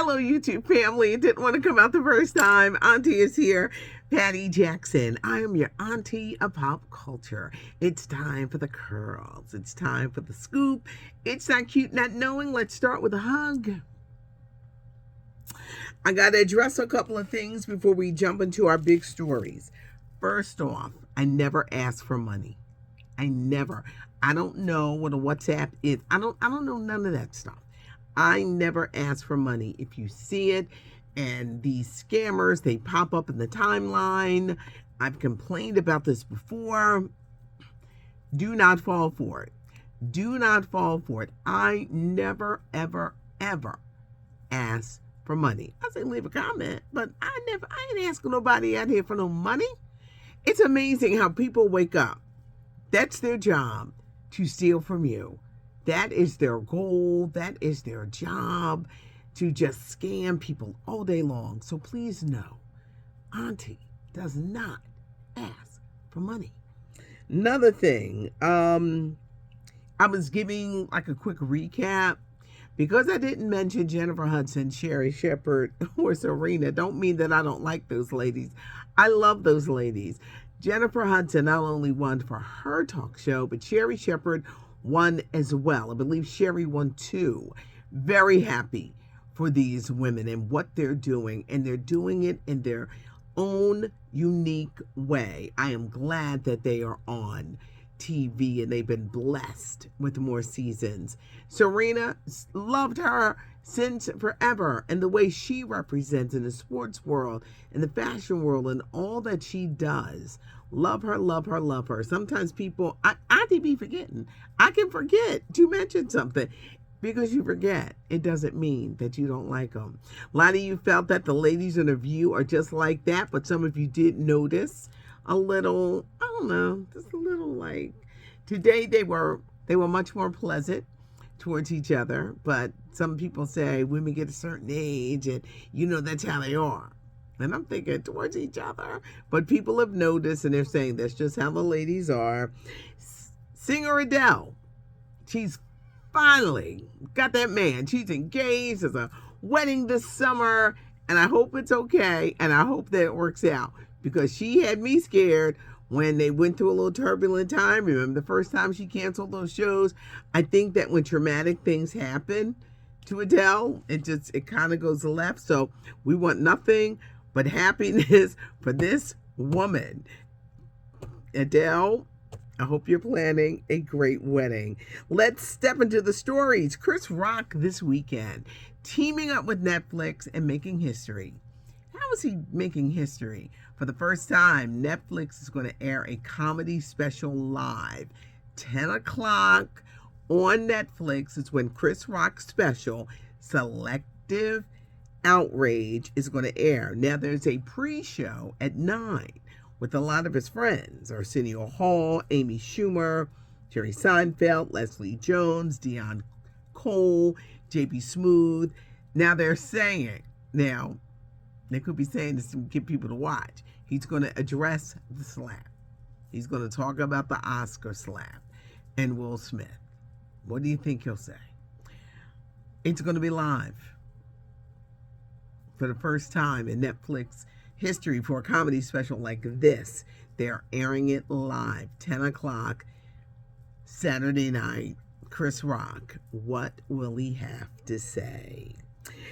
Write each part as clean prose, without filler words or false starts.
Hello, YouTube family. It didn't want to come out the first time. Auntie is here. Patty Jackson. I am your auntie of pop culture. It's time for the curls. It's time for the scoop. It's not cute, not knowing. Let's start with a hug. I got to address a couple of things before we jump into our big stories. First off, I never ask for money. I never. I don't know what a WhatsApp is. I don't know none of that stuff. I never ask for money. If you see it and these scammers, they pop up in the timeline. I've complained about this before. Do not fall for it. Do not fall for it. I never, ever, ever ask for money. I say leave a comment, but I ain't asking nobody out here for no money. It's amazing how people wake up. That's their job, to steal from you. That is their goal. That is their job, to just scam people all day long. So please know, Auntie does not ask for money. Another thing, I was giving like a quick recap because I didn't mention Jennifer Hudson, Sherry Shepherd, or Serena. Don't mean that I don't like those ladies. I love those ladies. Jennifer Hudson not only won for her talk show, but Sherry Shepherd won as well. I believe Sherry won too. Very happy for these women and what they're doing, and they're doing it in their own unique way. I am glad that they are on TV and they've been blessed with more seasons. Serena, loved her since forever, and the way she represents in the sports world, in the fashion world, and all that she does. Love her, love her, love her. Sometimes people, I be forgetting. I can forget to mention something. Because you forget, it doesn't mean that you don't like them. A lot of you felt that the ladies in The View are just like that, but some of you did notice a little, I don't know, just a little like, today they were much more pleasant towards each other, but some people say women get a certain age and that's how they are. And I'm thinking towards each other, but people have noticed and they're saying that's just how the ladies are. Singer Adele, she's finally got that man. She's engaged. There's a wedding this summer, and I hope it's okay, and I hope that it works out, because she had me scared when they went through a little turbulent time. Remember the first time she canceled those shows? I think that when traumatic things happen to Adele, it kind of goes left. So we want nothing but happiness for this woman. Adele, I hope you're planning a great wedding. Let's step into the stories. Chris Rock this weekend, teaming up with Netflix and making history. How is he making history? For the first time, Netflix is going to air a comedy special live. 10 o'clock on Netflix is when Chris Rock's special, Selective Outrage, is going to air. Now, there's a pre-show at 9 with a lot of his friends: Arsenio Hall, Amy Schumer, Jerry Seinfeld, Leslie Jones, Dion Cole, JB Smooth. Now they're saying, they could be saying this to get people to watch, he's going to address the slap. He's going to talk about the Oscar slap and Will Smith. What do you think he'll say? It's going to be live for the first time in Netflix history for a comedy special like this. They're airing it live, 10 o'clock, Saturday night. Chris Rock, what will he have to say?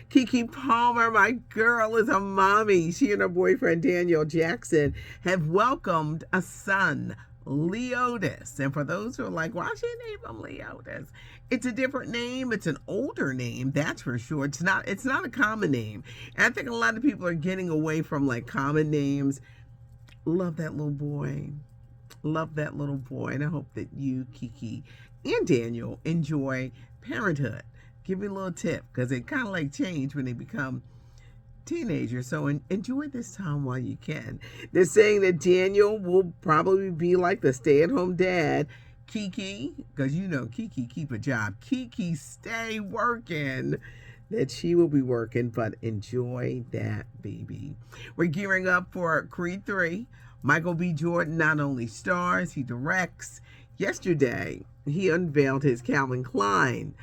Kiki Palmer, my girl, is a mommy. She and her boyfriend Daniel Jackson have welcomed a son, Leotis. And for those who are like, why should they name him Leotis? It's a different name. It's an older name, that's for sure. It's not a common name. And I think a lot of people are getting away from like common names. Love that little boy. Love that little boy. And I hope that you, Kiki, and Daniel enjoy parenthood. Give me a little tip, because it kind of like change when they become teenagers. So enjoy this time while you can. They're saying that Daniel will probably be like the stay-at-home dad. Kiki, because Kiki keep a job. Kiki stay working. That she will be working, but enjoy that baby. We're gearing up for Creed 3. Michael B. Jordan not only stars, he directs. Yesterday, he unveiled his Calvin Klein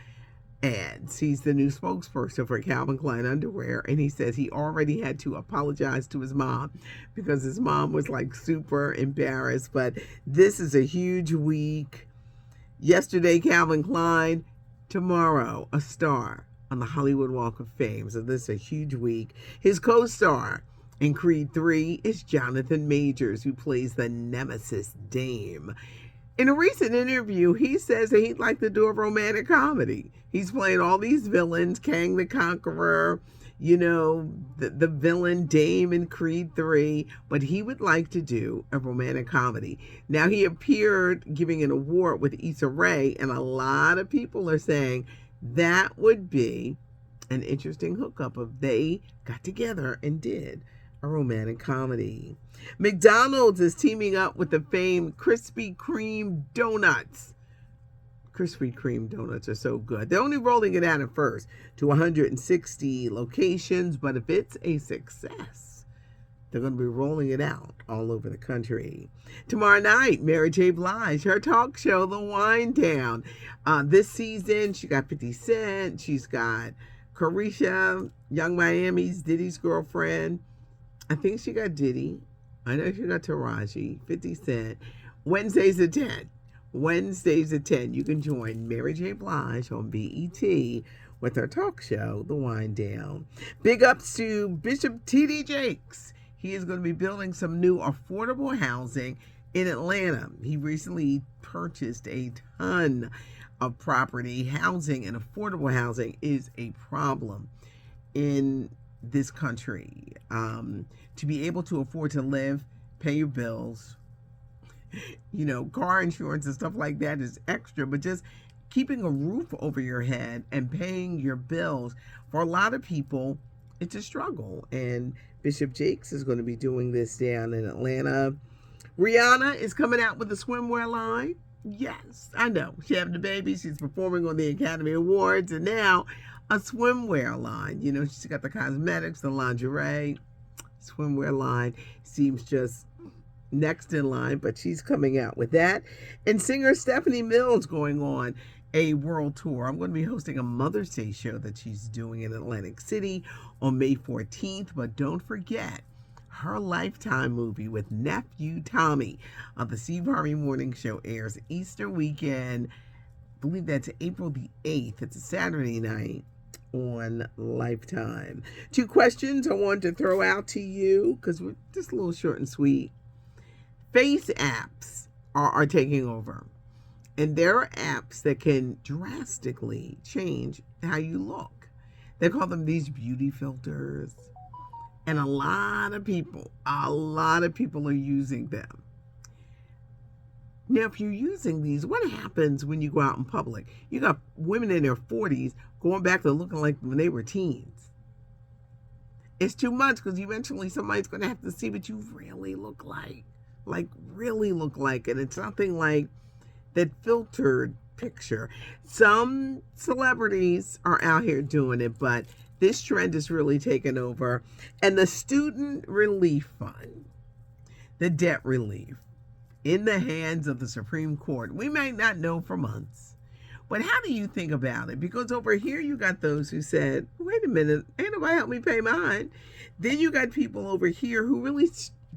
ads. He's the new spokesperson for Calvin Klein underwear, and he says he already had to apologize to his mom because his mom was like super embarrassed. But this is a huge week. Yesterday, Calvin Klein. Tomorrow, a star on the Hollywood Walk of Fame. So this is a huge week. His co-star in Creed 3 is Jonathan Majors, who plays the nemesis Dame. In a recent interview, he says that he'd like to do a romantic comedy. He's playing all these villains, Kang the Conqueror, the villain Dame in Creed 3, but he would like to do a romantic comedy. Now, he appeared giving an award with Issa Rae, and a lot of people are saying that would be an interesting hookup if they got together and did a romantic comedy. McDonald's is teaming up with the famed Krispy Kreme donuts. Krispy Kreme donuts are so good. They're only rolling it out at first to 160 locations, but if it's a success, they're going to be rolling it out all over the country. Tomorrow night, Mary J. Blige, her talk show, The Wind Down. This season, she got 50 Cent. She's got Carisha, Young Miami's Diddy's girlfriend. I think she got Diddy. I know she got Taraji, 50 Cent. Wednesdays at 10. Wednesdays at 10. You can join Mary J. Blige on BET with her talk show, The Wind Down. Big ups to Bishop T.D. Jakes. He is going to be building some new affordable housing in Atlanta. He recently purchased a ton of property. Housing and affordable housing is a problem in this country. To be able to afford to live, pay your bills, car insurance and stuff like that is extra, but just keeping a roof over your head and paying your bills, for a lot of people, it's a struggle. And Bishop Jakes is going to be doing this down in Atlanta. Rihanna is coming out with a swimwear line. Yes, I know. She having a baby. She's performing on the Academy Awards, and now a swimwear line. She's got the cosmetics, the lingerie. Swimwear line seems just next in line, but she's coming out with that. And singer Stephanie Mills going on a world tour. I'm going to be hosting a Mother's Day show that she's doing in Atlantic City on May 14th, but don't forget her Lifetime movie with nephew Tommy on the Steve Harvey Morning Show airs Easter weekend. I believe that's April the 8th. It's a Saturday night on Lifetime. 2 questions I want to throw out to you because we're just a little short and sweet. Face apps are taking over. And there are apps that can drastically change how you look. They call them these beauty filters. And a lot of people are using them. Now, if you're using these, what happens when you go out in public? You got women in their 40s going back to looking like when they were teens. It's too much because eventually somebody's going to have to see what you really look like. Really look like. And it's nothing like that filtered picture. Some celebrities are out here doing it, but this trend is really taken over. And the Student Relief Fund, the debt relief, in the hands of the Supreme Court. We may not know for months, but how do you think about it? Because over here you got those who said, wait a minute, ain't nobody help me pay mine. Then you got people over here who really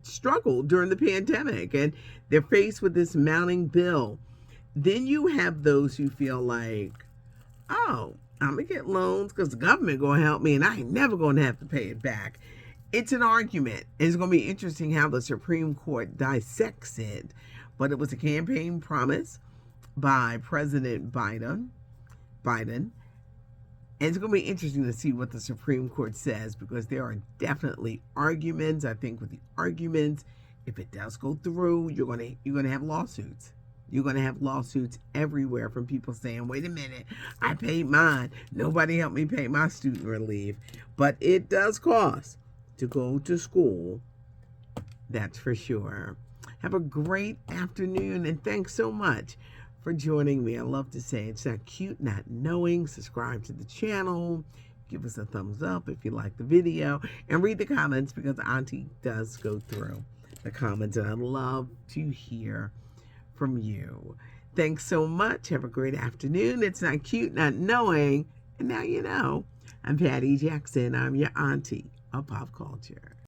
struggled during the pandemic and they're faced with this mounting bill. Then you have those who feel like, oh, I'm going to get loans because the government going to help me and I ain't never going to have to pay it back. It's an argument. It's going to be interesting how the Supreme Court dissects it. But it was a campaign promise by President Biden. And it's going to be interesting to see what the Supreme Court says because there are definitely arguments. I think with the arguments, if it does go through, you're going to have lawsuits. You're going to have lawsuits everywhere from people saying, wait a minute, I paid mine. Nobody helped me pay my student relief. But it does cost to go to school. That's for sure. Have a great afternoon and thanks so much for joining me. I love to say it's not cute not knowing. Subscribe to the channel. Give us a thumbs up if you like the video and read the comments because Auntie does go through the comments and I love to hear from you. Thanks so much. Have a great afternoon. It's not cute not knowing. And now you know. I'm Patty Jackson. I'm your auntie of pop culture.